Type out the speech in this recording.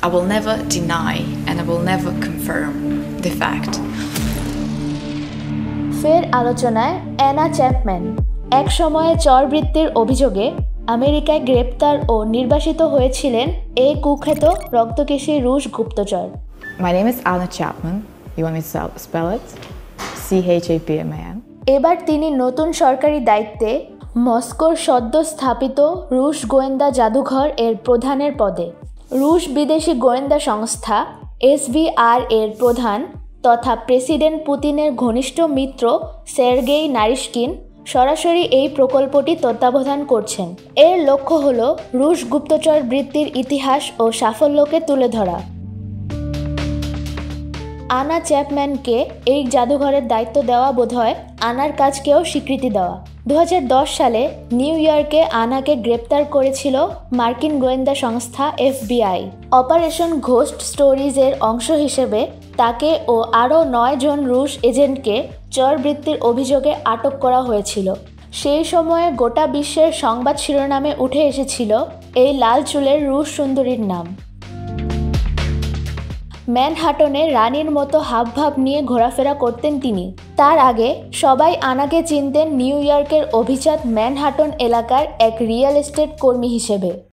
I will never deny and I will never confirm the fact. ফের আলোচনায় Anna Chapman. এক সময়ে চরবৃত্তির অভিযোগে আমেরিকায় গ্রেপ্তার ও নির্বাসিত হয়েছিলেন এই কুখ্যাত রক্তকেশী রুশ গুপ্তচর। My name is Anna Chapman. You want me to spell it? Chapman. এবার তিনি নতুন সরকারি দায়িত্বে মস্কোর সদ্য স্থাপিত রুশ গোয়েন্দা জাদুঘর এর প্রধানের পদে। রুশ বিদেশি গোয়েন্দা সংস্থা SVR এর প্রধান তথা প্রেসিডেন্ট পুতিনের ঘনিষ্ঠ মিত্র সের্গেই নারিশকিন সরাসরি এই প্রকল্পটি তত্ত্বাবধান করছেন। এর লক্ষ্য হল রুশ গুপ্তচর বৃত্তির ইতিহাস ও সাফল্যকে তুলে ধরা। আনা চ্যাপম্যানকে এই জাদুঘরের দায়িত্ব দেওয়া বোধহয় আনার কাজকেও স্বীকৃতি দেওয়া। 2010 সালে নিউ ইয়র্কে আনাকে গ্রেপ্তার করেছিল মার্কিন গোয়েন্দা সংস্থা FBI। অপারেশন ঘোস্ট স্টোরিজের অংশ হিসেবে তাকে ও আরও 9 জন রুশ এজেন্টকে চরবৃত্তির অভিযোগে আটক করা হয়েছিল। সেই সময়ে গোটা বিশ্বের সংবাদ শিরোনামে উঠে এসেছিল এই লাল চুলের রুশ সুন্দরীর নাম। ম্যানহাটনে রানীর মতো হাবভাব নিয়ে ঘোরাফেরা করতেন তিনি। তার আগে সবাই আনাকে চিনতেন নিউ ইয়র্কের অভিজাত ম্যানহাটন এলাকার এক রিয়েল এস্টেট কর্মী হিসেবে।